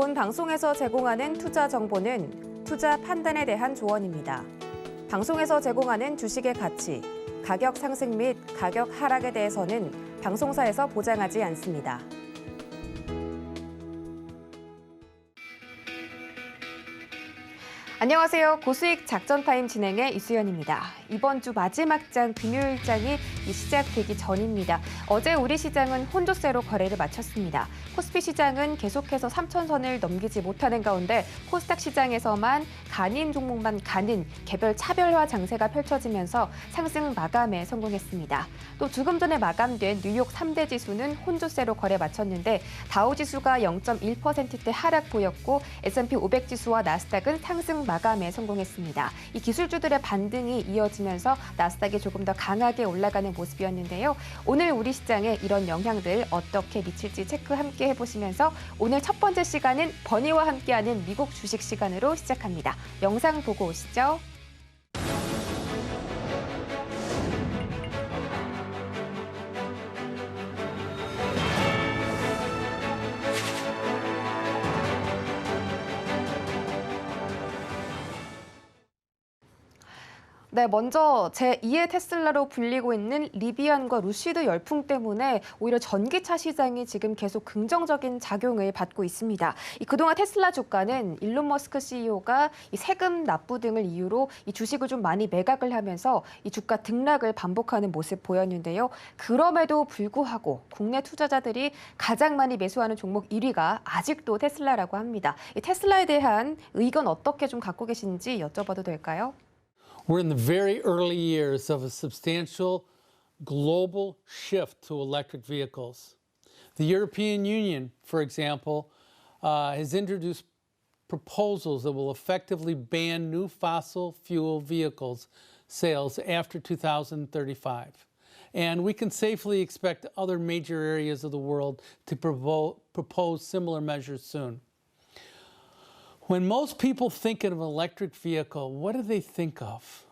본 방송에서 제공하는 투자 정보는 투자 판단에 대한 조언입니다. 방송에서 제공하는 주식의 가치, 가격 상승 및 가격 하락에 대해서는 방송사에서 보장하지 않습니다. 안녕하세요. 고수익 작전타임 진행의 이수연입니다. 이번 주 마지막 장 금요일장이 시작되기 전입니다. 어제 우리 시장은 혼조세로 거래를 마쳤습니다. 코스피 시장은 계속해서 3,000선을 넘기지 못하는 가운데 코스닥 시장에서만 간인 종목만 가는 개별 차별화 장세가 펼쳐지면서 상승 마감에 성공했습니다. 또 조금 전에 마감된 뉴욕 3대 지수는 혼조세로 거래 마쳤는데 다우지수가 0.1%대 하락 보였고 S&P 500 지수와 나스닥은 상승 마감에 성공했습니다. 이 기술주들의 반등이 이어지면서 나스닥이 조금 더 강하게 올라가는 모습이었는데요. 오늘 우리 시장에 이런 영향들 어떻게 미칠지 체크 함께 해보시면서 오늘 첫 번째 시간은 버니와 함께하는 미국 주식 시간으로 시작합니다. 영상 보고 오시죠. 네, 먼저 제2의 테슬라로 불리고 있는 리비안과 루시드 열풍 때문에 오히려 전기차 시장이 지금 계속 긍정적인 작용을 받고 있습니다. 그동안 테슬라 주가는 일론 머스크 CEO가 이 세금 납부 등을 이유로 이 주식을 좀 많이 매각을 하면서 이 주가 등락을 반복하는 모습 보였는데요. 그럼에도 불구하고 국내 투자자들이 가장 많이 매수하는 종목 1위가 아직도 테슬라라고 합니다. 이 테슬라에 대한 의견 어떻게 좀 갖고 계신지 여쭤봐도 될까요? We're in the very early years of a substantial global shift to electric vehicles. The European Union, for example, has introduced proposals that will effectively ban new fossil fuel vehicles sales after 2035. And we can safely expect other major areas of the world to propose similar measures soon. When most people think of an electric vehicle, what do they think of?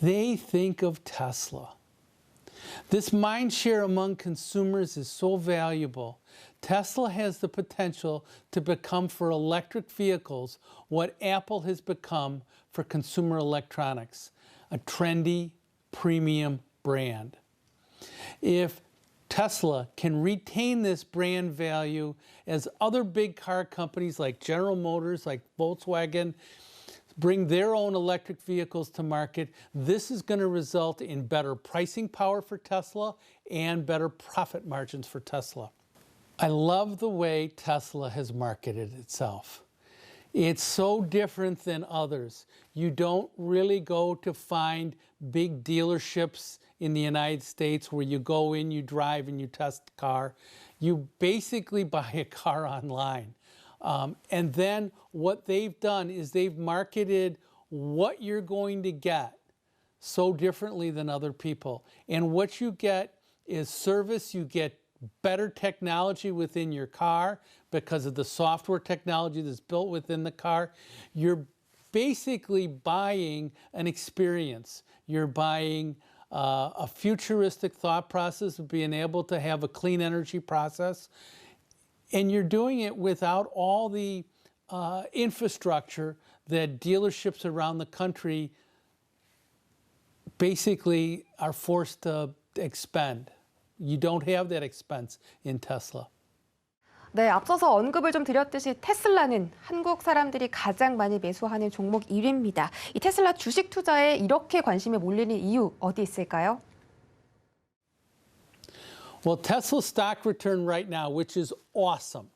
They think of Tesla. This mind share among consumers is so valuable. Tesla has the potential to become for electric vehicles what Apple has become for consumer electronics, a trendy, premium brand. If Tesla can retain this brand value as other big car companies like General Motors, like Volkswagen, bring their own electric vehicles to market. This is going to result in better pricing power for Tesla and better profit margins for Tesla. I love the way Tesla has marketed itself. It's so different than others. You don't really go to find big dealerships in the United States where you go in, you drive, and you test the car. You basically buy a car online. And then what they've done is they've marketed what you're going to get so differently than other people. And what you get is service, you get better technology within your car because of the software technology that's built within the car. You're basically buying an experience. You're buying a futuristic thought process of being able to have a clean energy process. And you're doing it without all the infrastructure that dealerships around the country basically are forced to expend. You don't have that expense in Tesla. 네, 앞서서 언급을 좀 드렸듯이 테슬라는 한국 사람들이 가장 많이 매수하는 종목 1위입니다. 이 테슬라 주식 투자에 이렇게 관심이 몰리는 이유 어디 있을까요? Well, Tesla stock return right now, which is awesome,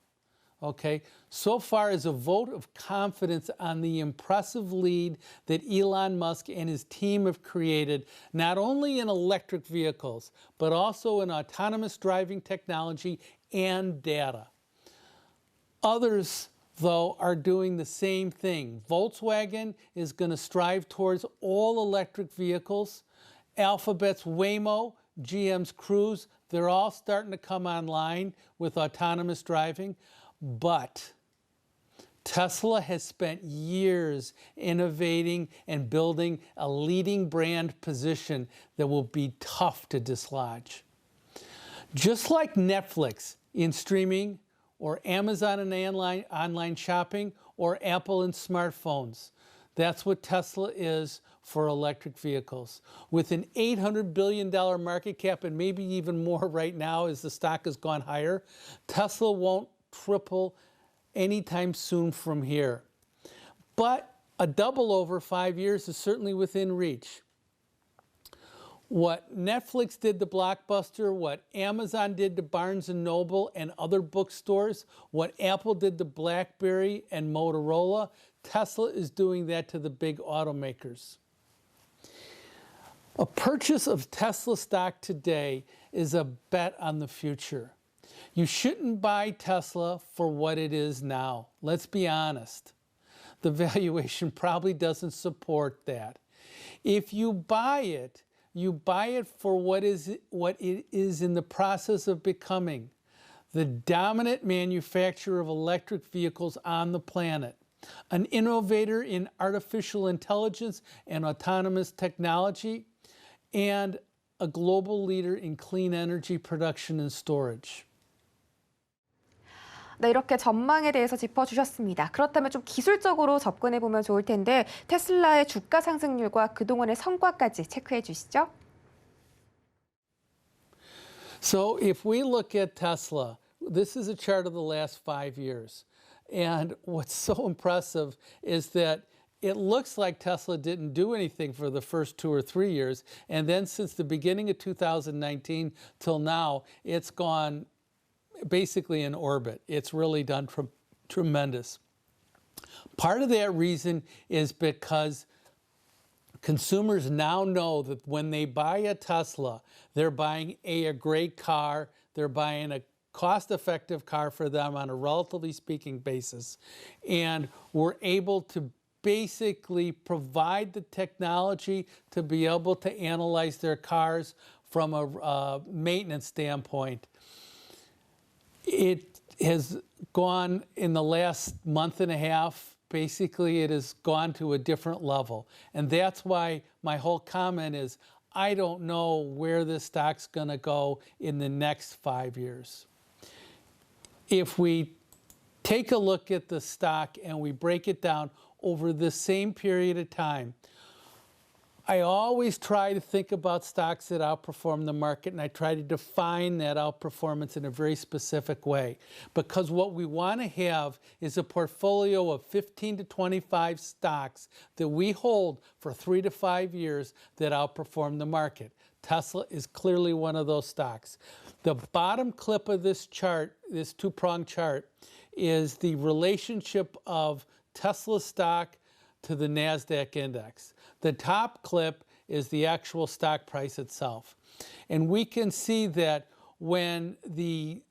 okay, so far is a vote of confidence on the impressive lead that Elon Musk and his team have created, not only in electric vehicles, but also in autonomous driving technology and data. Others, though, are doing the same thing. Volkswagen is going to strive towards all electric vehicles. Alphabet's Waymo, GM's Cruise, they're all starting to come online with autonomous driving. But Tesla has spent years innovating and building a leading brand position that will be tough to dislodge. Just like Netflix in streaming or Amazon and online shopping, or Apple and smartphones. That's what Tesla is for electric vehicles. With an $800 billion market cap, and maybe even more right now as the stock has gone higher, Tesla won't triple anytime soon from here. But a double over 5 years is certainly within reach. What Netflix did to Blockbuster, what Amazon did to Barnes & Noble and other bookstores, what Apple did to BlackBerry and Motorola, Tesla is doing that to the big automakers. A purchase of Tesla stock today is a bet on the future. You shouldn't buy Tesla for what it is now. Let's be honest. The valuation probably doesn't support that. If you buy it for what it is in the process of becoming, the dominant manufacturer of electric vehicles on the planet, an innovator in artificial intelligence and autonomous technology, and a global leader in clean energy production and storage. 네, 이렇게 전망에 대해서 짚어주셨습니다. 그렇다면 좀 기술적으로 접근해보면 좋을 텐데 테슬라의 주가 상승률과 그동안의 성과까지 체크해 주시죠. So if we look at Tesla, this is a chart of the last 5 years. And what's so impressive is that it looks like Tesla didn't do anything for the first 2 or 3 years. And then since the beginning of 2019 till now, it's gone basically in orbit. It's really done tremendous. Part of that reason is because consumers now know that when they buy a Tesla, they're buying a great car, they're buying a cost-effective car for them on a relatively speaking basis, and we're able to basically provide the technology to be able to analyze their cars from a maintenance standpoint. It has gone in the last month and a half, basically it has gone to a different level. And that's why my whole comment is, I don't know where this stock's gonna go in the next 5 years. If we take a look at the stock and we break it down over the same period of time, I always try to think about stocks that outperform the market, and I try to define that outperformance in a very specific way. Because what we want to have is a portfolio of 15 to 25 stocks that we hold for 3 to 5 years that outperform the market. Tesla is clearly one of those stocks. The bottom clip of this chart, this two-pronged chart, is the relationship of Tesla stock to the NASDAQ index. The top clip is the actual stock price itself. And we can see that when the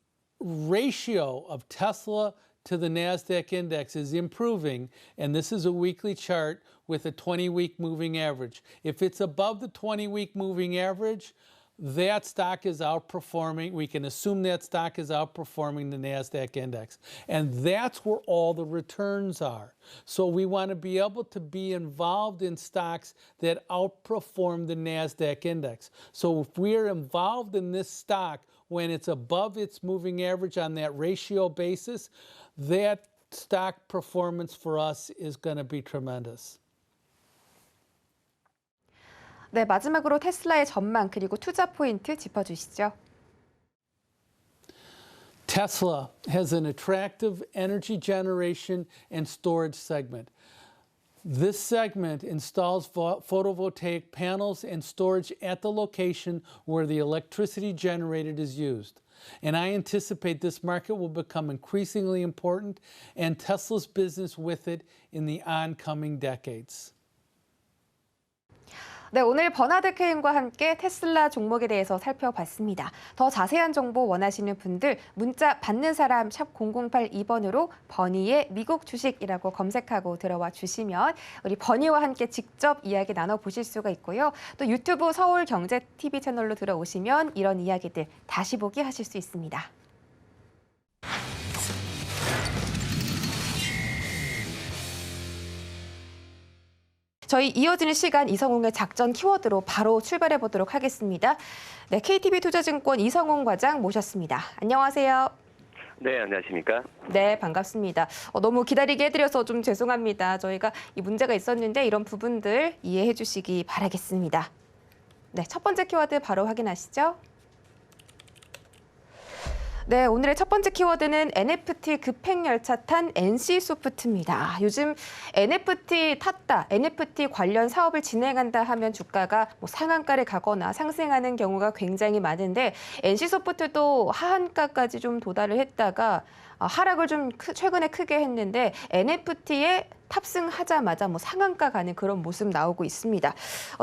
ratio of Tesla to the NASDAQ index is improving, and this is a weekly chart with a 20-week moving average. If it's above the 20-week moving average, that stock is outperforming. We can assume that stock is outperforming the NASDAQ index. And that's where all the returns are. So we want to be able to be involved in stocks that outperform the NASDAQ index. So if we are involved in this stock when it's above its moving average on that ratio basis, that stock performance for us is going to be tremendous. 네, 마지막으로 테슬라의 전망 그리고 투자 포인트 짚어주시죠. Tesla has an attractive energy generation and storage segment. This segment installs photovoltaic panels and storage at the location where the electricity generated is used. And I anticipate this market will become increasingly important and Tesla's business with it in the oncoming decades. 네, 오늘 버나드 케인과 함께 테슬라 종목에 대해서 살펴봤습니다. 더 자세한 정보 원하시는 분들 문자 받는 사람 샵 0082번으로 버니의 미국 주식이라고 검색하고 들어와 주시면 우리 버니와 함께 직접 이야기 나눠보실 수가 있고요. 또 유튜브 서울경제TV 채널로 들어오시면 이런 이야기들 다시 보기 하실 수 있습니다. 저희 이어지는 시간 이성웅의 작전 키워드로 바로 출발해 보도록 하겠습니다. 네, KTB 투자증권 이성웅 과장 모셨습니다. 안녕하세요. 네, 안녕하십니까? 네, 반갑습니다. 너무 기다리게 해드려서 좀 죄송합니다. 저희가 이 문제가 있었는데 이런 부분들 이해해 주시기 바라겠습니다. 네, 첫 번째 키워드 바로 확인하시죠. 네, 오늘의 첫 번째 키워드는 NFT 급행열차 탄 NC소프트입니다. 요즘 NFT 탔다, NFT 관련 사업을 진행한다 하면 주가가 상한가를 가거나 상승하는 경우가 굉장히 많은데 NC소프트도 하한가까지 좀 도달을 했다가 하락을 좀 최근에 크게 했는데 NFT에 탑승하자마자 상한가 가는 그런 모습 나오고 있습니다.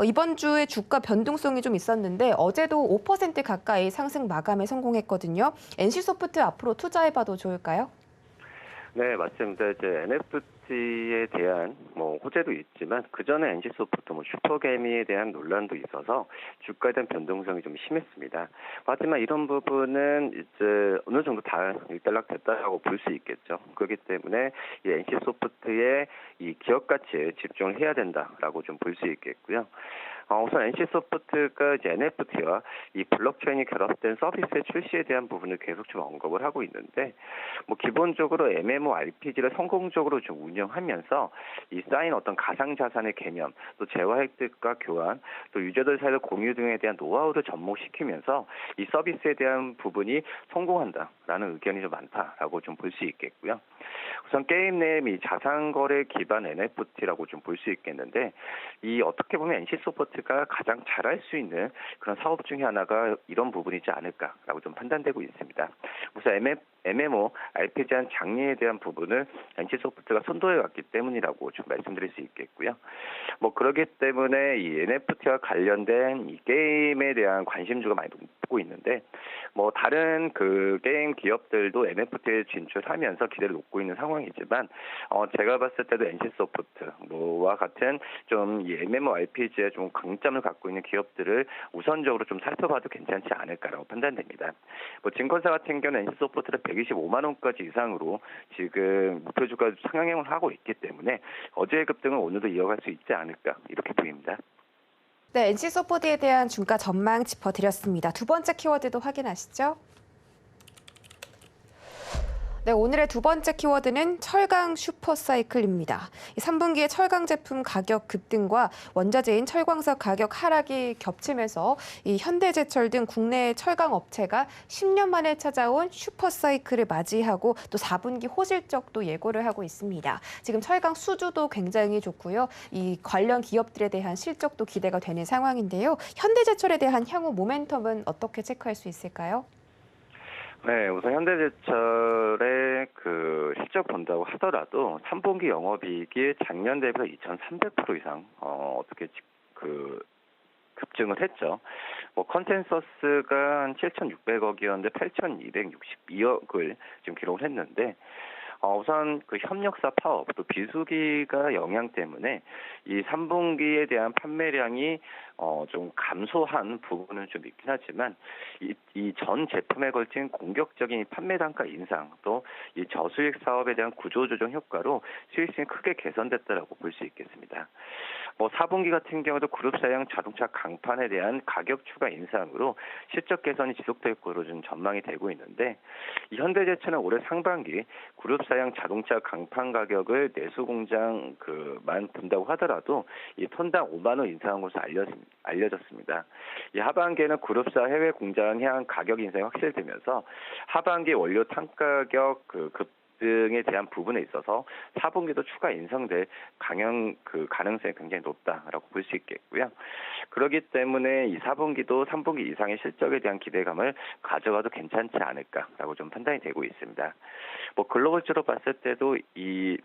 이번 주에 주가 변동성이 좀 있었는데 어제도 5% 가까이 상승 마감에 성공했거든요. NC소프트 앞으로 투자해봐도 좋을까요? 네, 맞습니다. 이제 NFT에 대한 호재도 있지만 그 전에 NC소프트 슈퍼개미에 대한 논란도 있어서 주가에 대한 변동성이 좀 심했습니다. 하지만 이런 부분은 이제 어느 정도 다 일단락됐다라고 볼 수 있겠죠. 그렇기 때문에 이 NC소프트의 이 기업 가치에 집중을 해야 된다라고 좀 볼 수 있겠고요. 우선 NC소프트가 이제 NFT와 이 블록체인이 결합된 서비스의 출시에 대한 부분을 계속 좀 언급을 하고 있는데, 기본적으로 MMORPG를 성공적으로 좀 운영하면서 이 쌓인 어떤 가상자산의 개념, 또 재화 획득과 교환, 또 유저들 사이의 공유 등에 대한 노하우를 접목시키면서 이 서비스에 대한 부분이 성공한다라는 의견이 좀 많다라고 좀 볼 수 있겠고요. 우선 게임 내 이 자산거래 기반 NFT라고 좀 볼 수 있겠는데, 이 어떻게 보면 NC소프트가 가장 잘할 수 있는 그런 사업 중에 하나가 이런 부분이지 않을까라고 좀 판단되고 있습니다. 우선 MMORPG한 장르에 대한 부분을 NC소프트가 선도해 왔기 때문이라고 좀 말씀드릴 수 있겠고요. 그러기 때문에 이 NFT와 관련된 이 게임에 대한 관심주가 많이 높고 있는데, 다른 그 게임 기업들도 NFT에 진출하면서 기대를 놓고 있는 상황이지만, 제가 봤을 때도 NC소프트와 같은 좀 이 MMORPG에 좀 강점을 갖고 있는 기업들을 우선적으로 좀 살펴봐도 괜찮지 않을까라고 판단됩니다. 증권사 같은 경우는 NC소프트를 125만 원까지 이상으로 지금 목표 주가 상향을 하고 있기 때문에 어제의 급등은 오늘도 이어갈 수 있지 않을까 이렇게 보입니다. 네, NC소프트에 대한 주가 전망 짚어드렸습니다. 두 번째 키워드도 확인하시죠. 네, 오늘의 두 번째 키워드는 철강 슈퍼사이클입니다. 3분기에 철강 제품 가격 급등과 원자재인 철광석 가격 하락이 겹치면서 이 현대제철 등 국내 철강 업체가 10년 만에 찾아온 슈퍼사이클을 맞이하고 또 4분기 호실적도 예고를 하고 있습니다. 지금 철강 수주도 굉장히 좋고요. 이 관련 기업들에 대한 실적도 기대가 되는 상황인데요. 현대제철에 대한 향후 모멘텀은 어떻게 체크할 수 있을까요? 네, 우선 현대제철의 그 실적 본다고 하더라도 3분기 영업이익이 작년 대비해서 2,300% 이상 어떻게 급증을 했죠. 컨센서스가 한 7,600억이었는데 8,262억을 지금 기록을 했는데, 우선 그 협력사 파업 또 비수기가 영향 때문에 이 3분기에 대한 판매량이 좀 감소한 부분은 좀 있긴 하지만 이 전 제품에 걸친 공격적인 판매 단가 인상 또 이 저수익 사업에 대한 구조조정 효과로 수익성이 크게 개선됐다라고 볼 수 있겠습니다. 4분기 같은 경우도 그룹사양 자동차 강판에 대한 가격 추가 인상으로 실적 개선이 지속될 것으로 좀 전망이 되고 있는데, 이 현대제철은 올해 상반기 그룹사양 자동차 강판 가격을 내수공장만 본다고 하더라도 이 톤당 5만 원 인상한 것으로 알려졌습니다. 이 하반기에는 그룹사 해외 공장 향 가격 인상이 확실되면서 하반기 원료 탄가격 급등에 대한 부분에 있어서 4분기도 추가 인상될 가능성이 굉장히 높다라고 볼 수 있겠고요. 그렇기 때문에 이 4분기도 3분기 이상의 실적에 대한 기대감을 가져가도 괜찮지 않을까라고 좀 판단이 되고 있습니다. 글로벌적으로 봤을 때도 이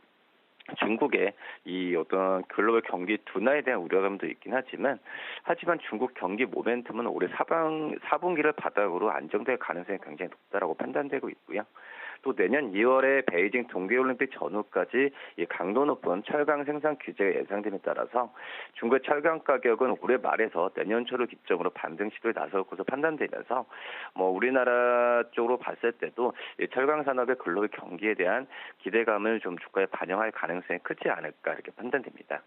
중국의 이 어떤 글로벌 경기 둔화에 대한 우려감도 있긴 하지만 중국 경기 모멘텀은 올해 4분기를 바닥으로 안정될 가능성이 굉장히 높다라고 판단되고 있고요. 또 내년 2월에 베이징 동계올림픽 전후까지 이 강도 높은 철강 생산 규제가 예상됨에 따라서 중국의 철강 가격은 올해 말에서 내년 초를 기점으로 반등 시도에 나설 것으로 판단되면서 우리나라 쪽으로 봤을 때도 이 철강 산업의 글로벌 경기에 대한 기대감을 좀 주가에 반영할 가능성이 크지 않을까 이렇게 판단됩니다.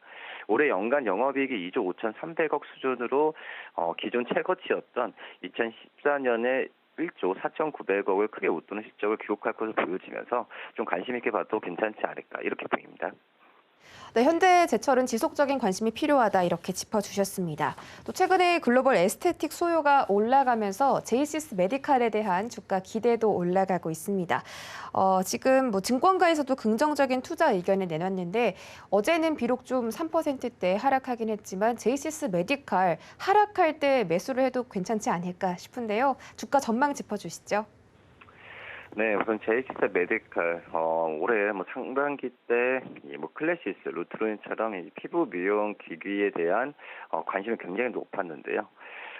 올해 연간 영업이익이 2조 5,300억 수준으로 기존 최고치였던 2014년에 1조 4,900억을 크게 웃도는 실적을 기록할 것으로 보여지면서 좀 관심 있게 봐도 괜찮지 않을까 이렇게 보입니다. 네, 현대제철은 지속적인 관심이 필요하다 이렇게 짚어주셨습니다. 또 최근에 글로벌 에스테틱 수요가 올라가면서 제이시스 메디칼에 대한 주가 기대도 올라가고 있습니다. 지금 증권가에서도 긍정적인 투자 의견을 내놨는데 어제는 비록 좀 3%대 하락하긴 했지만 제이시스 메디칼 하락할 때 매수를 해도 괜찮지 않을까 싶은데요. 주가 전망 짚어주시죠. 네, 우선 제이시스 메디칼 올해 상반기 때 클래시스, 루트론처럼 이 피부 미용 기기에 대한 관심이 굉장히 높았는데요.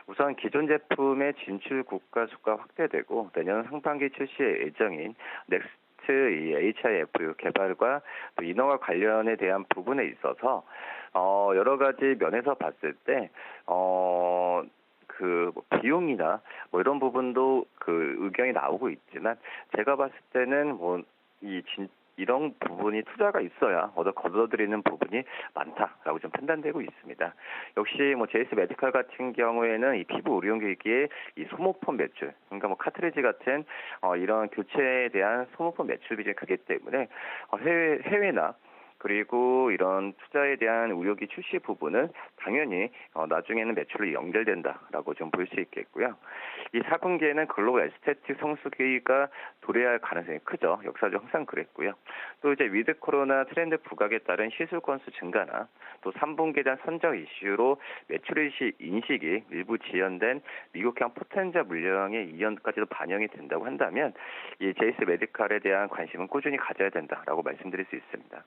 우선 기존 제품의 진출 국가 수가 확대되고 내년 상반기 출시 예정인 넥스트 이 HIF 개발과 또 인허가 관련에 대한 부분에 있어서 여러 가지 면에서 봤을 때 비용이나 이런 부분도 의견이 나오고 있지만 제가 봤을 때는 이런 부분이 투자가 있어야 거둬들이는 부분이 많다라고 좀 판단되고 있습니다. 역시 제이스 메디칼 같은 경우에는 이 피부 의료기기의 이 소모품 매출, 그러니까 카트리지 같은 이런 교체에 대한 소모품 매출 비중이 크기 때문에 해외나 그리고 이런 투자에 대한 의료기 출시 부분은 당연히 나중에는 매출로 연결된다라고 좀 볼 수 있겠고요. 이 4분기에는 글로벌 에스테틱 성수기가 도래할 가능성이 크죠. 역사적으로 항상 그랬고요. 또 이제 위드 코로나 트렌드 부각에 따른 시술 건수 증가나 또 3분기에 대한 선적 이슈로 매출 인식이 일부 지연된 미국형 포텐자 물량의 이연까지도 반영이 된다고 한다면 이 제이스 메디칼에 대한 관심은 꾸준히 가져야 된다라고 말씀드릴 수 있습니다.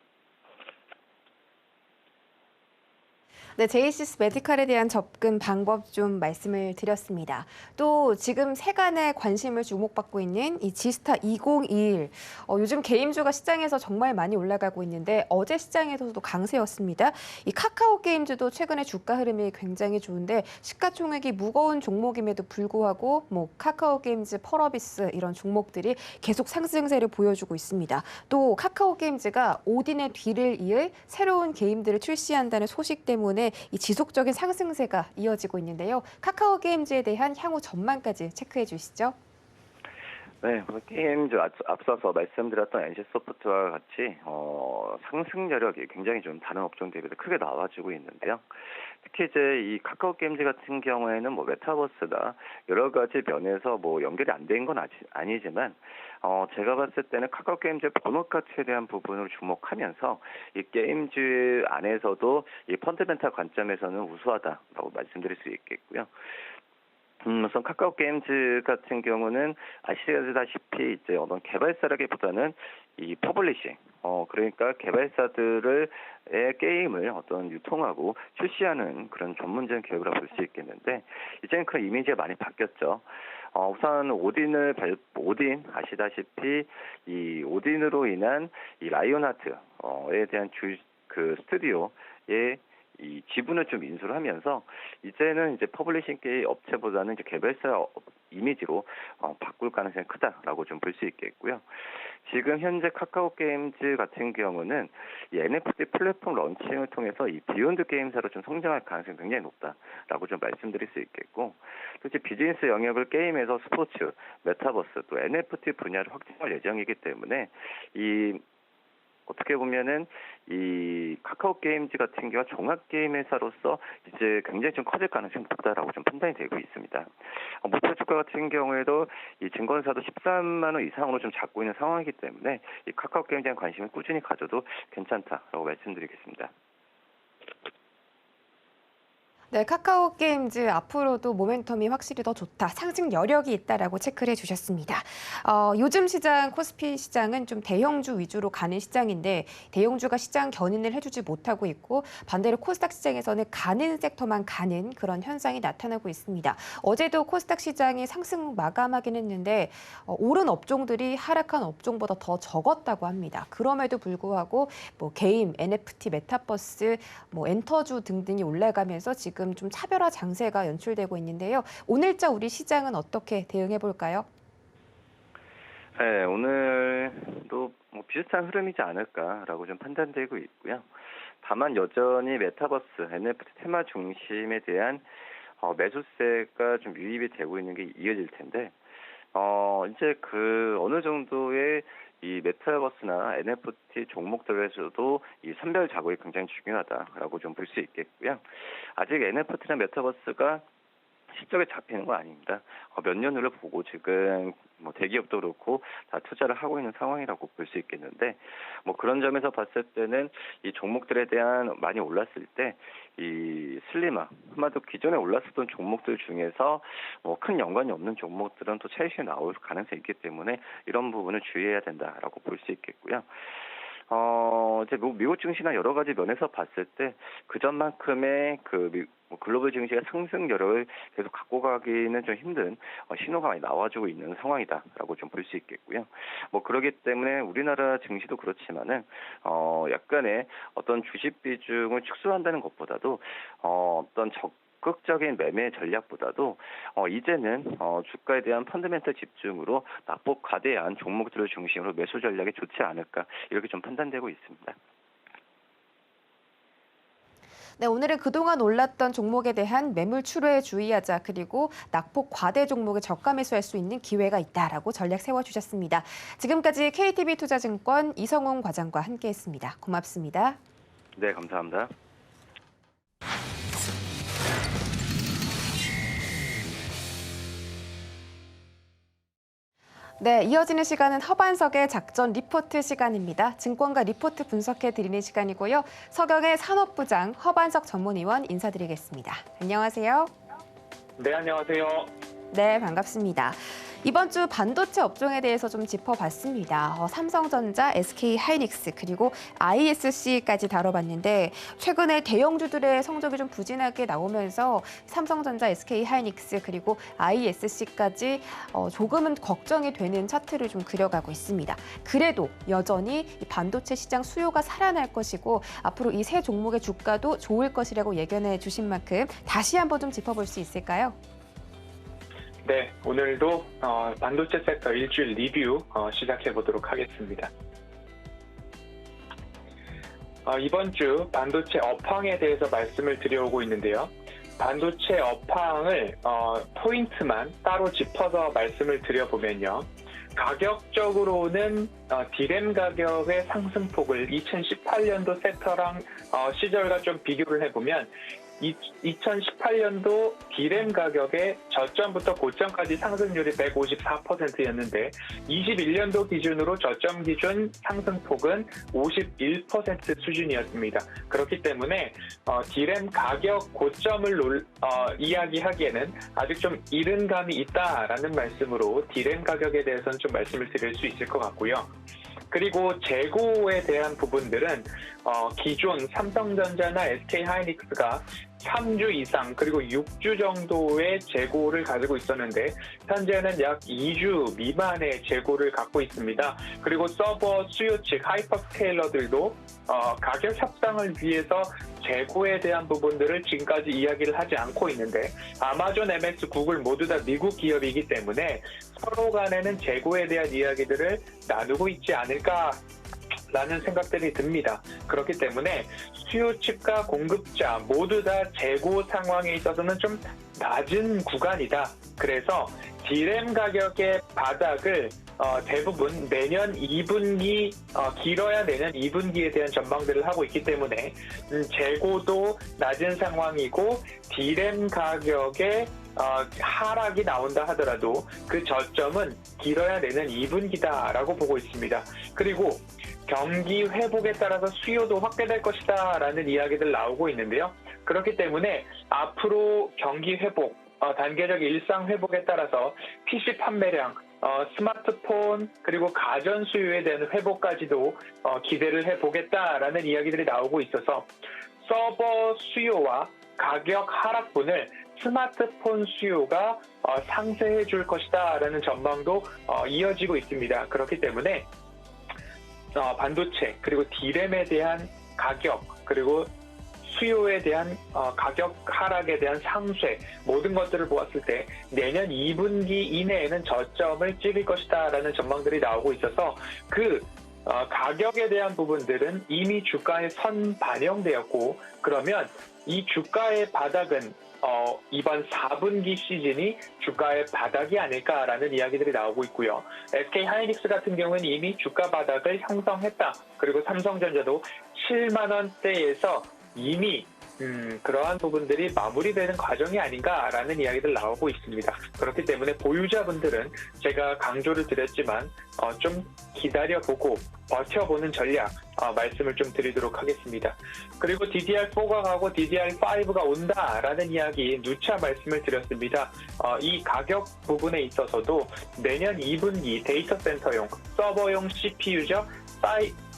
네, 제이시스 메디칼에 대한 접근 방법 좀 말씀을 드렸습니다. 또 지금 세간의 관심을 주목받고 있는 이 지스타 2021. 요즘 게임주가 시장에서 정말 많이 올라가고 있는데 어제 시장에서도 강세였습니다. 이 카카오 게임즈도 최근에 주가 흐름이 굉장히 좋은데 시가총액이 무거운 종목임에도 불구하고 카카오 게임즈, 펄어비스 이런 종목들이 계속 상승세를 보여주고 있습니다. 또 카카오 게임즈가 오딘의 뒤를 이을 새로운 게임들을 출시한다는 소식 때문에 이 지속적인 상승세가 이어지고 있는데요. 카카오 게임즈에 대한 향후 전망까지 체크해 주시죠. 네, 게임즈 앞서서 말씀드렸던 NC소프트와 같이 상승 여력이 굉장히 좀 다른 업종 대비 크게 나와주고 있는데요. 특히 이제 이 카카오 게임즈 같은 경우에는 메타버스나 여러 가지 면에서 연결이 안 된 건 아니지만 제가 봤을 때는 카카오 게임즈의 본업 가치에 대한 부분을 주목하면서 이 게임즈 안에서도 이 펀더멘탈 관점에서는 우수하다라고 말씀드릴 수 있겠고요. 우선 카카오 게임즈 같은 경우는 아시다시피 이제 어떤 개발사라기보다는 이 퍼블리싱, 그러니까 개발사들의 게임을 유통하고 출시하는 그런 전문적인 기업이라고 볼 수 있겠는데 이제는 그 이미지가 많이 바뀌었죠. 우선 오딘 아시다시피 이 오딘으로 인한 이 라이온하트에 대한 스튜디오의 이 지분을 좀 인수를 하면서 이제는 이제 퍼블리싱 게임 업체보다는 이제 개발사 이미지로 바꿀 가능성이 크다라고 좀 볼 수 있겠고요. 지금 현재 카카오 게임즈 같은 경우는 이 NFT 플랫폼 런칭을 통해서 이 비욘드 게임사로 좀 성장할 가능성이 굉장히 높다라고 좀 말씀드릴 수 있겠고, 또 이제 비즈니스 영역을 게임에서 스포츠, 메타버스, 또 NFT 분야를 확장할 예정이기 때문에 어떻게 보면은 이 카카오 게임즈 같은 경우가 종합 게임 회사로서 이제 굉장히 좀 커질 가능성이 높다라고 좀 판단이 되고 있습니다. 목표 주가 같은 경우에도 이 증권사도 13만 원 이상으로 좀 잡고 있는 상황이기 때문에 이 카카오 게임즈에 대한 관심을 꾸준히 가져도 괜찮다라고 말씀드리겠습니다. 네, 카카오 게임즈 앞으로도 모멘텀이 확실히 더 좋다, 상승 여력이 있다라고 체크를 해주셨습니다. 요즘 시장, 코스피 시장은 좀 대형주 위주로 가는 시장인데 대형주가 시장 견인을 해주지 못하고 있고 반대로 코스닥 시장에서는 가는 섹터만 가는 그런 현상이 나타나고 있습니다. 어제도 코스닥 시장이 상승 마감하긴 했는데 오른 업종들이 하락한 업종보다 더 적었다고 합니다. 그럼에도 불구하고 게임, NFT, 메타버스, 엔터주 등등이 올라가면서 지금 좀 차별화 장세가 연출되고 있는데요. 오늘자 우리 시장은 어떻게 대응해 볼까요? 네, 오늘도 비슷한 흐름이지 않을까라고 좀 판단되고 있고요. 다만 여전히 메타버스, NFT 테마 중심에 대한 매수세가 좀 유입이 되고 있는 게 이어질 텐데 이제 그 어느 정도의 이 메타버스나 NFT 종목들에서도 이 선별 작업이 굉장히 중요하다라고 좀 볼 수 있겠고요. 아직 NFT나 메타버스가 실적에 잡히는 건 아닙니다. 몇 년 후를 보고 지금 뭐 대기업도 그렇고 다 투자를 하고 있는 상황이라고 볼 수 있겠는데, 뭐 그런 점에서 봤을 때는 이 종목들에 대한 많이 올랐을 때 이 슬리마, 아마도 기존에 올랐었던 종목들 중에서 뭐 큰 연관이 없는 종목들은 또 차익이 나올 가능성이 있기 때문에 이런 부분을 주의해야 된다라고 볼 수 있겠고요. 이제 미국 증시나 여러 가지 면에서 봤을 때 그전만큼의 글로벌 증시가 상승 여력을 계속 갖고 가기는 좀 힘든 신호가 많이 나와주고 있는 상황이다라고 좀 볼 수 있겠고요. 뭐 그렇기 때문에 우리나라 증시도 그렇지만은 약간의 어떤 주식 비중을 축소한다는 것보다도 어떤 적극적인 매매 전략보다도 이제는 주가에 대한 펀더멘털 집중으로 낙폭 과대한 종목들을 중심으로 매수 전략이 좋지 않을까 이렇게 좀 판단되고 있습니다. 네, 오늘은 그동안 올랐던 종목에 대한 매물 출회에 주의하자, 그리고 낙폭 과대 종목에 저가 매수할 수 있는 기회가 있다라고 전략 세워주셨습니다. 지금까지 KTB투자증권 이성훈 과장과 함께했습니다. 고맙습니다. 네, 감사합니다. 네, 이어지는 시간은 허반석의 작전 리포트 시간입니다. 증권가 리포트 분석해 드리는 시간이고요. 서경의 산업부장 허반석 전문위원 인사드리겠습니다. 안녕하세요. 네, 안녕하세요. 네, 반갑습니다. 이번 주 반도체 업종에 대해서 좀 짚어봤습니다. 삼성전자, SK하이닉스, 그리고 ISC까지 다뤄봤는데, 최근에 대형주들의 성적이 좀 부진하게 나오면서 삼성전자, SK하이닉스, 그리고 ISC까지 조금은 걱정이 되는 차트를 좀 그려가고 있습니다. 그래도 여전히 이 반도체 시장 수요가 살아날 것이고, 앞으로 이 세 종목의 주가도 좋을 것이라고 예견해 주신 만큼 다시 한번 좀 짚어볼 수 있을까요? 네, 오늘도 반도체 섹터 일주일 리뷰 시작해 보도록 하겠습니다. 이번 주 반도체 업황에 대해서 말씀을 드려오고 있는데요. 반도체 업황을 포인트만 따로 짚어서 말씀을 드려보면요. 가격적으로는 디램 가격의 상승폭을 2018년도 섹터랑 시절과 좀 비교를 해보면 2018년도 디램 가격의 저점부터 고점까지 상승률이 154%였는데 21년도 기준으로 저점 기준 상승폭은 51% 수준이었습니다. 그렇기 때문에 디램 가격 고점을 이야기하기에는 아직 좀 이른 감이 있다라는 말씀으로 디램 가격에 대해서는 좀 말씀을 드릴 수 있을 것 같고요. 그리고 재고에 대한 부분들은 기존 삼성전자나 SK하이닉스가 3주 이상 그리고 6주 정도의 재고를 가지고 있었는데 현재는 약 2주 미만의 재고를 갖고 있습니다. 그리고 서버 수요 측 하이퍼스케일러들도 가격 협상을 위해서 재고에 대한 부분들을 지금까지 이야기를 하지 않고 있는데 아마존, MS, 구글 모두 다 미국 기업이기 때문에 서로 간에는 재고에 대한 이야기들을 나누고 있지 않을까라는 생각들이 듭니다. 그렇기 때문에 수요 측과 공급자 모두 다 재고 상황에 있어서는 좀 낮은 구간이다. 그래서 디램 가격의 바닥을 대부분 내년 2분기, 길어야 내년 2분기에 대한 전망들을 하고 있기 때문에 재고도 낮은 상황이고 디램 가격의 하락이 나온다 하더라도 그 저점은 길어야 내년 2분기다라고 보고 있습니다. 그리고 경기 회복에 따라서 수요도 확대될 것이다 라는 이야기들 나오고 있는데요. 그렇기 때문에 앞으로 경기 회복, 단계적 일상 회복에 따라서 PC 판매량, 스마트폰 그리고 가전 수요에 대한 회복까지도 기대를 해보겠다라는 이야기들이 나오고 있어서 서버 수요와 가격 하락분을 스마트폰 수요가 상쇄해 줄 것이다 라는 전망도 이어지고 있습니다. 그렇기 때문에 반도체 그리고 디램에 대한 가격 그리고 수요에 대한 가격 하락에 대한 상쇄 모든 것들을 보았을 때 내년 2분기 이내에는 저점을 찍을 것이다 라는 전망들이 나오고 있어서 그 가격에 대한 부분들은 이미 주가에 선 반영되었고 그러면 이 주가의 바닥은 이번 4분기 시즌이 주가의 바닥이 아닐까라는 이야기들이 나오고 있고요. SK 하이닉스 같은 경우는 이미 주가 바닥을 형성했다. 그리고 삼성전자도 7만 원대에서 이미 그러한 부분들이 마무리되는 과정이 아닌가라는 이야기들 나오고 있습니다. 그렇기 때문에 보유자분들은 제가 강조를 드렸지만 좀 기다려보고 버텨보는 전략 말씀을 좀 드리도록 하겠습니다. 그리고 DDR4가 가고 DDR5가 온다라는 이야기 누차 말씀을 드렸습니다. 이 가격 부분에 있어서도 내년 2분기 데이터 센터용 서버용 CPU죠.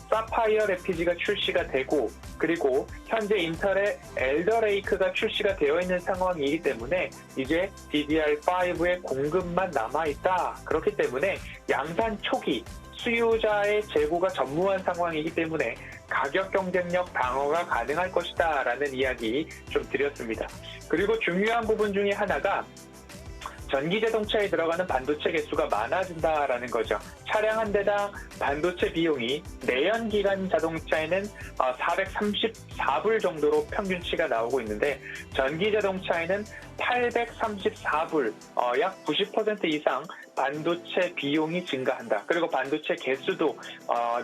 사파이어 레피지가 출시가 되고 그리고 현재 인텔의 엘더 레이크가 출시가 되어 있는 상황이기 때문에 이제 DDR5의 공급만 남아있다. 그렇기 때문에 양산 초기 수요자의 재고가 전무한 상황이기 때문에 가격 경쟁력 방어가 가능할 것이다 라는 이야기 좀 드렸습니다. 그리고 중요한 부분 중에 하나가 전기자동차에 들어가는 반도체 개수가 많아진다라는 거죠. 차량 한 대당 반도체 비용이 내연기관 자동차에는 434불 정도로 평균치가 나오고 있는데 전기자동차에는 834불, 약 90% 이상 반도체 비용이 증가한다. 그리고 반도체 개수도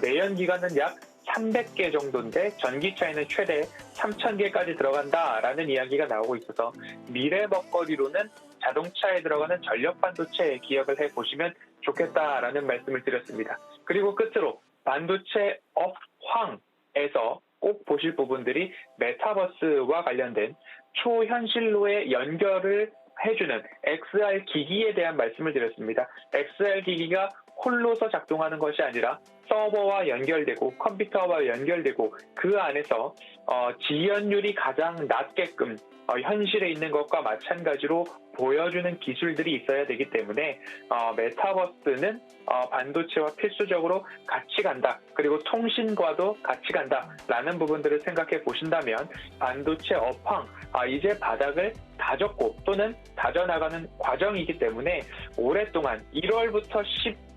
내연기관은 약 300개 정도인데 전기차에는 최대 3,000개까지 들어간다라는 이야기가 나오고 있어서 미래 먹거리로는 자동차에 들어가는 전력 반도체 기억을 해보시면 좋겠다라는 말씀을 드렸습니다. 그리고 끝으로 반도체 업황에서 꼭 보실 부분들이 메타버스와 관련된 초현실로의 연결을 해주는 XR 기기에 대한 말씀을 드렸습니다. XR 기기가 홀로서 작동하는 것이 아니라 서버와 연결되고 컴퓨터와 연결되고 그 안에서 지연율이 가장 낮게끔 현실에 있는 것과 마찬가지로 보여주는 기술들이 있어야 되기 때문에 메타버스는 반도체와 필수적으로 같이 간다. 그리고 통신과도 같이 간다라는 부분들을 생각해 보신다면 반도체 업황 이제 바닥을 다졌고 또는 다져나가는 과정이기 때문에 오랫동안 1월부터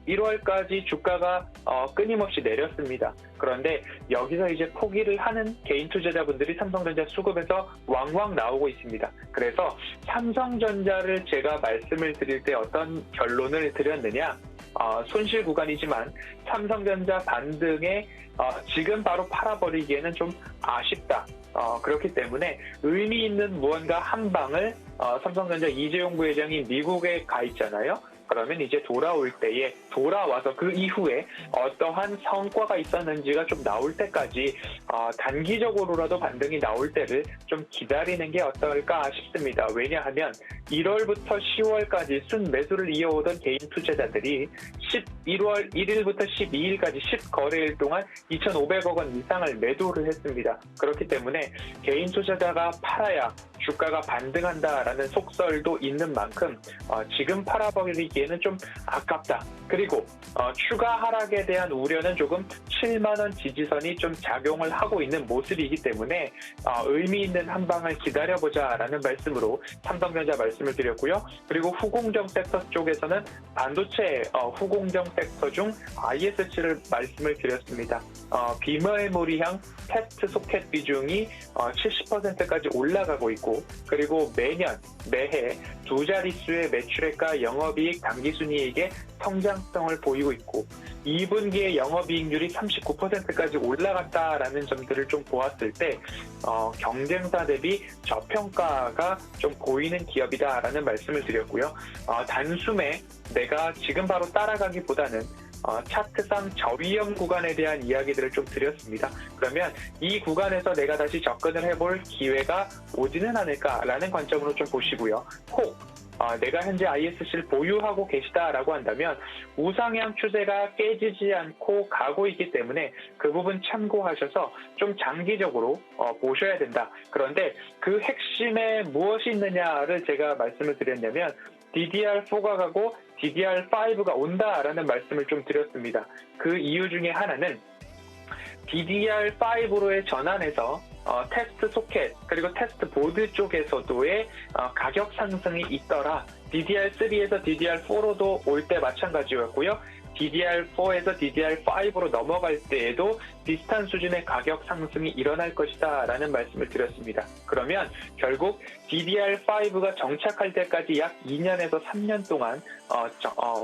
11월까지 주가가 끊임없이 내렸습니다. 그런데 여기서 이제 포기를 하는 개인 투자자분들이 삼성전자 수급에서 왕왕 나오고 있습니다. 그래서 삼성전자를 제가 말씀을 드릴 때 어떤 결론을 드렸느냐? 손실 구간이지만 삼성전자 반등에 지금 바로 팔아버리기에는 좀 아쉽다. 그렇기 때문에 의미 있는 무언가 한 방을 삼성전자 이재용 부회장이 미국에 가 있잖아요. 그러면 이제 돌아올 때에 돌아와서 그 이후에 어떠한 성과가 있었는지가 좀 나올 때까지 단기적으로라도 반등이 나올 때를 좀 기다리는 게 어떨까 싶습니다. 왜냐하면 1월부터 10월까지 순매수를 이어오던 개인 투자자들이 11월 1일부터 12일까지 10거래일 동안 2,500억 원 이상을 매도를 했습니다. 그렇기 때문에 개인 투자자가 팔아야 주가가 반등한다라는 속설도 있는 만큼 지금 팔아버리기에는 좀 아깝다. 그리고 추가 하락에 대한 우려는 조금 7만 원 지지선이 좀 작용을 하고 있는 모습이기 때문에 의미 있는 한 방을 기다려보자라는 말씀으로 삼성전자 말씀을 드렸고요. 그리고 후공정 섹터 쪽에서는 반도체 후공정 섹터 중 ISC를 말씀을 드렸습니다. 비메모리형 테스트 소켓 비중이 70%까지 올라가고 있고 그리고 매해 두 자릿수의 매출액과 영업이익 당기순이익의 성장성을 보이고 있고 2분기의 영업이익률이 39%까지 올라갔다라는 점들을 좀 보았을 때 경쟁사 대비 저평가가 좀 보이는 기업이다라는 말씀을 드렸고요. 단숨에 내가 지금 바로 따라가기보다는 차트상 저위험 구간에 대한 이야기들을 좀 드렸습니다. 그러면 이 구간에서 내가 다시 접근을 해볼 기회가 오지는 않을까라는 관점으로 좀 보시고요. 혹 내가 현재 ISC를 보유하고 계시다라고 한다면 우상향 추세가 깨지지 않고 가고 있기 때문에 그 부분 참고하셔서 좀 장기적으로 보셔야 된다. 그런데 그 핵심에 무엇이 있느냐를 제가 말씀을 드렸냐면 DDR4가 가고 DDR5가 온다라는 말씀을 좀 드렸습니다. 그 이유 중에 하나는 DDR5로의 전환에서 테스트 소켓 그리고 테스트 보드 쪽에서도의 가격 상승이 있더라. DDR3에서 DDR4로도 올 때 마찬가지였고요. DDR4에서 DDR5로 넘어갈 때에도 비슷한 수준의 가격 상승이 일어날 것이다 라는 말씀을 드렸습니다. 그러면 결국 DDR5가 정착할 때까지 약 2년에서 3년 동안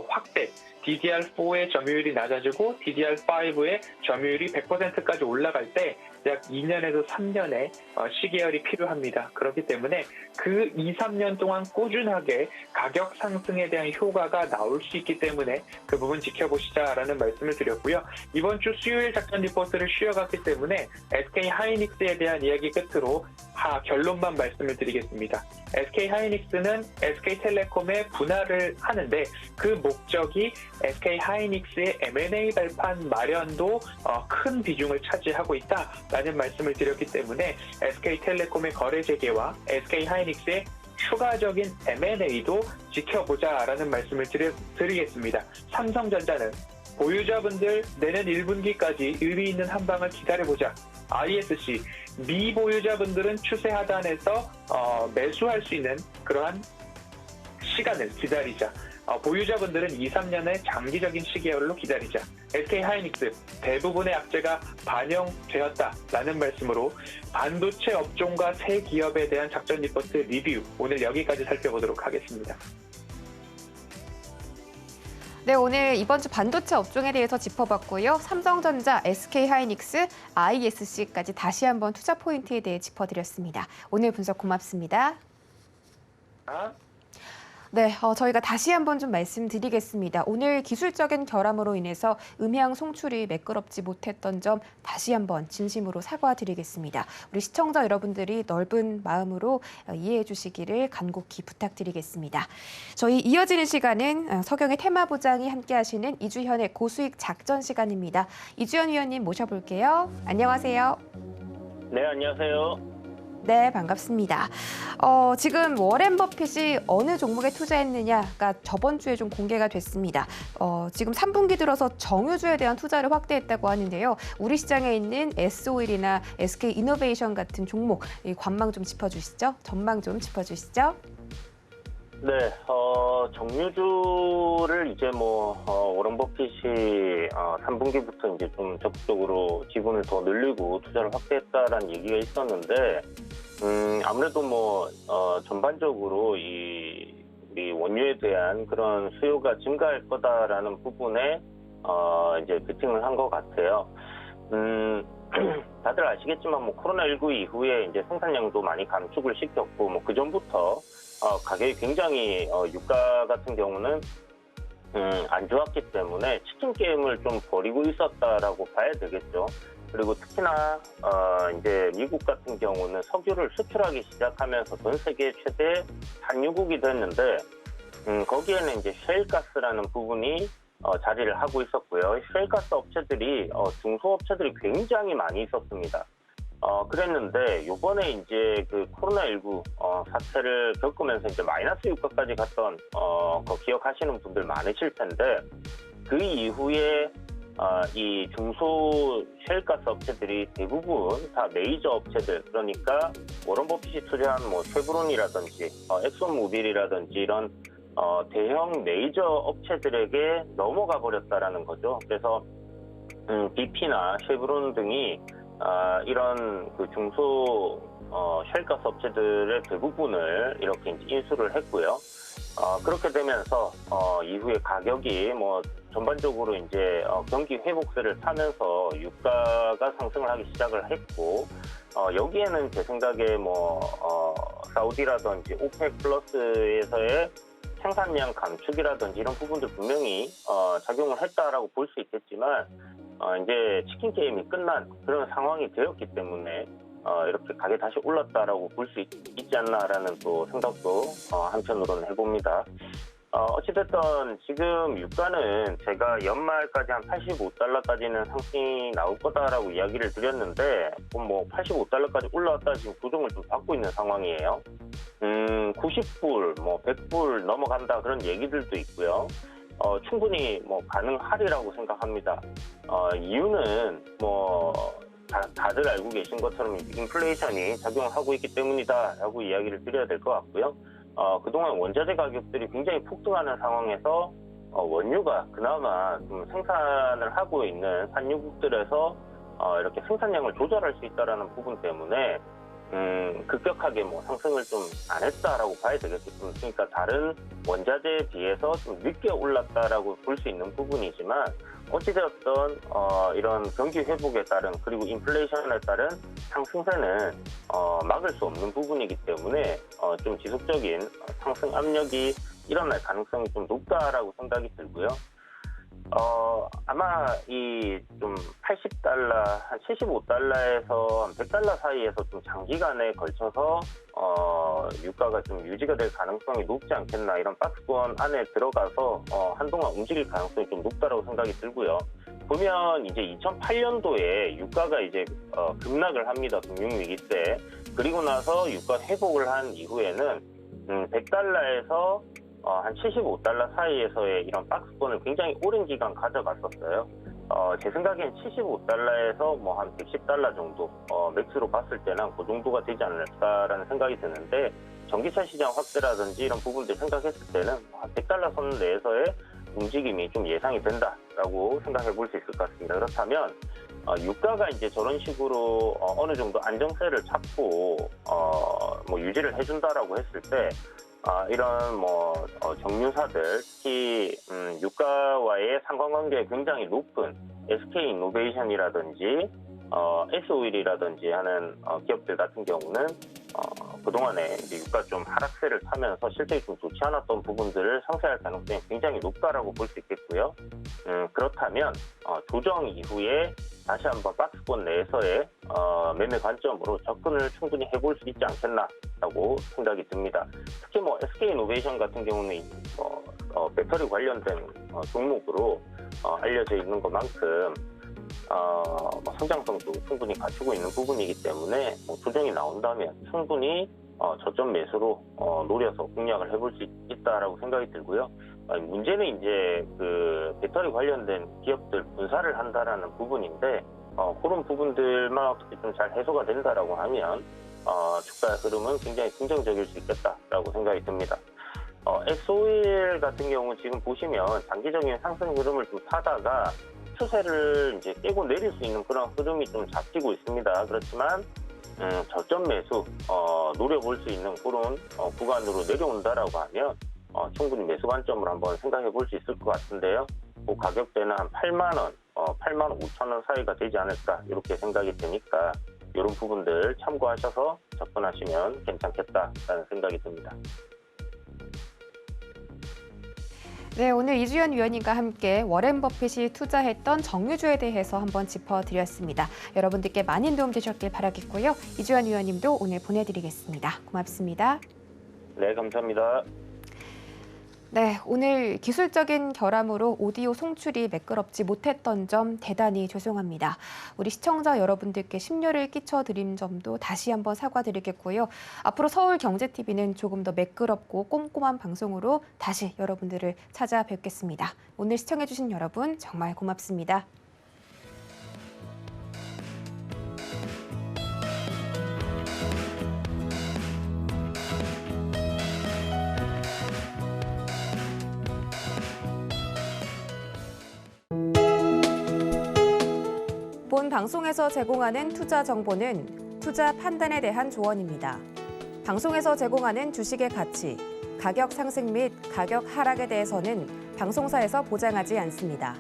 확대, DDR4의 점유율이 낮아지고 DDR5의 점유율이 100%까지 올라갈 때 약 2년에서 3년의 시계열이 필요합니다. 그렇기 때문에 그 2, 3년 동안 꾸준하게 가격 상승에 대한 효과가 나올 수 있기 때문에 그 부분 지켜보시자라는 말씀을 드렸고요. 이번 주 수요일 작전 리포트를 쉬어갔기 때문에 SK 하이닉스에 대한 이야기 끝으로 결론만 말씀을 드리겠습니다. SK 하이닉스는 SK텔레콤의 분할을 하는데 그 목적이 SK 하이닉스의 M&A 발판 마련도 큰 비중을 차지하고 있다라는 말씀을 드렸기 때문에 SK텔레콤의 거래 재개와 SK 하이닉스의 추가적인 M&A도 지켜보자라는 말씀을 드리겠습니다. 삼성전자는 보유자분들 내년 1분기까지 의미 있는 한방을 기다려보자. ISC, 미보유자분들은 추세 하단에서 매수할 수 있는 그러한 시간을 기다리자. 보유자분들은 2, 3년의 장기적인 시계열로 기다리자. SK 하이닉스 대부분의 악재가 반영되었다라는 말씀으로 반도체 업종과 새 기업에 대한 작전 리포트 리뷰 오늘 여기까지 살펴보도록 하겠습니다. 네, 오늘 이번 주 반도체 업종에 대해서 짚어봤고요. 삼성전자, SK하이닉스, ISC까지 다시 한번 투자 포인트에 대해 짚어드렸습니다. 오늘 분석 고맙습니다. 네, 저희가 다시 한번 좀 말씀드리겠습니다. 오늘 기술적인 결함으로 인해서 음향 송출이 매끄럽지 못했던 점 다시 한번 진심으로 사과드리겠습니다. 우리 시청자 여러분들이 넓은 마음으로 이해해 주시기를 간곡히 부탁드리겠습니다. 저희 이어지는 시간은 서경의 테마부장이 함께하시는 이주현의 고수익 작전 시간입니다. 이주현 위원님 모셔볼게요. 안녕하세요. 네, 안녕하세요. 네, 반갑습니다. 지금 워렌 버핏이 어느 종목에 투자했느냐가 저번 주에 좀 공개가 됐습니다. 지금 3분기 들어서 정유주에 대한 투자를 확대했다고 하는데요. 우리 시장에 있는 S-오일이나 SK이노베이션 같은 종목, 이 관망 좀 짚어주시죠. 전망 좀 짚어주시죠. 네, 정유주를 이제 워런 버핏이 3분기부터 이제 좀 적극적으로 지분을 더 늘리고 투자를 확대했다라는 얘기가 있었는데, 아무래도 전반적으로 우리 원유에 대한 그런 수요가 증가할 거다라는 부분에 이제 베팅을 한 것 같아요. 다들 아시겠지만 코로나19 이후에 이제 생산량도 많이 감축을 시켰고 그 전부터 가격이 굉장히 유가 같은 경우는 안 좋았기 때문에 치킨 게임을 좀 벌이고 있었다라고 봐야 되겠죠. 그리고 특히나 이제 미국 같은 경우는 석유를 수출하기 시작하면서 전 세계 최대 산유국이 됐는데 거기에는 이제 셰일가스라는 부분이 자리를 하고 있었고요. 셰일가스 업체들이 중소업체들이 굉장히 많이 있었습니다. 그랬는데 이번에 이제 그 코로나19 사태를 겪으면서 이제 마이너스 유가까지 갔던 거 기억하시는 분들 많으실 텐데 그 이후에 이 중소 셰일가스 업체들이 대부분 다 메이저 업체들, 그러니까 워런 버핏이 투자한 쉐브론이라든지 엑손모빌이라든지 이런 대형 메이저 업체들에게 넘어가 버렸다라는 거죠. 그래서 BP나 쉐브론 등이 이런 그 중소 셰일가스 업체들의 대부분을 이렇게 이제 인수를 했고요. 그렇게 되면서 이후에 가격이 전반적으로 이제 경기 회복세를 타면서 유가가 상승을 하기 시작을 했고 여기에는 제 생각에 사우디라든지 오펙 플러스에서의 생산량 감축이라든지 이런 부분들 분명히 작용을 했다라고 볼 수 있겠지만 이제 치킨 게임이 끝난 그런 상황이 되었기 때문에 이렇게 가게 다시 올랐다라고 볼 수 있지 않나라는 또 생각도 한편으로는 해봅니다. 어찌됐든 지금 유가는 제가 연말까지 한 $85까지는 상승이 나올 거다라고 이야기를 드렸는데 85달러까지 올라왔다 지금 조정을 좀 받고 있는 상황이에요. 90불, 100불 넘어간다 그런 얘기들도 있고요. 충분히 가능하리라고 생각합니다. 이유는 다들 알고 계신 것처럼 인플레이션이 작용을 하고 있기 때문이다라고 이야기를 드려야 될 것 같고요. 그동안 원자재 가격들이 굉장히 폭등하는 상황에서 원유가 그나마 좀 생산을 하고 있는 산유국들에서 이렇게 생산량을 조절할 수 있다라는 부분 때문에 급격하게 뭐 상승을 좀 안 했다라고 봐야 되겠습니다. 그러니까 다른 원자재에 비해서 좀 늦게 올랐다라고 볼 수 있는 부분이지만 어찌되었던 이런 경기 회복에 따른 그리고 인플레이션에 따른 상승세는 막을 수 없는 부분이기 때문에 좀 지속적인 상승 압력이 일어날 가능성이 좀 높다라고 생각이 들고요. 아마 이 좀 80달러, 한 75달러에서 한 100달러 사이에서 좀 장기간에 걸쳐서 유가가 좀 유지가 될 가능성이 높지 않겠나, 이런 박스권 안에 들어가서 한동안 움직일 가능성이 좀 높다라고 생각이 들고요. 보면 이제 2008년도에 유가가 이제 급락을 합니다. 금융위기 때. 그리고 나서 유가 회복을 한 이후에는 100달러에서 한 75달러 사이에서의 이런 박스권을 굉장히 오랜 기간 가져갔었어요. 제 생각엔 75달러에서 뭐 한 110달러 정도, 맥스로 봤을 때는 그 정도가 되지 않을까라는 생각이 드는데, 전기차 시장 확대라든지 이런 부분들 생각했을 때는 한 100달러 선 내에서의 움직임이 좀 예상이 된다라고 생각해 볼 수 있을 것 같습니다. 그렇다면 유가가 이제 저런 식으로 어느 정도 안정세를 찾고 뭐 유지를 해준다라고 했을 때, 이런 뭐 정유사들, 특히 유가와의 상관관계가 굉장히 높은 SK 이노베이션이라든지 S-오일이라든지 하는 기업들 같은 경우는 그동안에 이제 유가 좀 하락세를 타면서 실적이 좀 좋지 않았던 부분들을 상쇄할 가능성이 굉장히 높다라고 볼 수 있겠고요. 그렇다면 조정 이후에 다시 한번 박스권 내에서의 매매 관점으로 접근을 충분히 해볼 수 있지 않겠나라고 생각이 듭니다. 특히 뭐 SK이노베이션 같은 경우는 배터리 관련된 종목으로 알려져 있는 것만큼 성장성도 충분히 갖추고 있는 부분이기 때문에 조정이 나온다면 충분히 저점 매수로 노려서 공략을 해볼 수 있다라고 생각이 들고요. 문제는 이제 그 배터리 관련된 기업들 분사를 한다라는 부분인데, 그런 부분들만 어떻게 좀 잘 해소가 된다라고 하면 주가 흐름은 굉장히 긍정적일 수 있겠다라고 생각이 듭니다. S-오일 같은 경우 지금 보시면 장기적인 상승 흐름을 좀 타다가 추세를 이제 깨고 내릴 수 있는 그런 흐름이 좀 잡히고 있습니다. 그렇지만 저점 매수 노려볼 수 있는 그런 구간으로 내려온다라고 하면 충분히 매수 관점으로 한번 생각해 볼 수 있을 것 같은데요. 그 가격대는 한 8만 원, 8만 5천 원 사이가 되지 않을까 이렇게 생각이 되니까 이런 부분들 참고하셔서 접근하시면 괜찮겠다라는 생각이 듭니다. 네, 오늘 이주연 위원님과 함께 워렌 버핏이 투자했던 정유주에 대해서 한번 짚어드렸습니다. 여러분들께 많은 도움 되셨길 바라겠고요. 이주연 위원님도 오늘 보내드리겠습니다. 고맙습니다. 네, 감사합니다. 네, 오늘 기술적인 결함으로 오디오 송출이 매끄럽지 못했던 점 대단히 죄송합니다. 우리 시청자 여러분들께 심려를 끼쳐드린 점도 다시 한번 사과드리겠고요. 앞으로 서울경제TV는 조금 더 매끄럽고 꼼꼼한 방송으로 다시 여러분들을 찾아뵙겠습니다. 오늘 시청해주신 여러분 정말 고맙습니다. 본 방송에서 제공하는 투자 정보는 투자 판단에 대한 조언입니다. 방송에서 제공하는 주식의 가치, 가격 상승 및 가격 하락에 대해서는 방송사에서 보장하지 않습니다.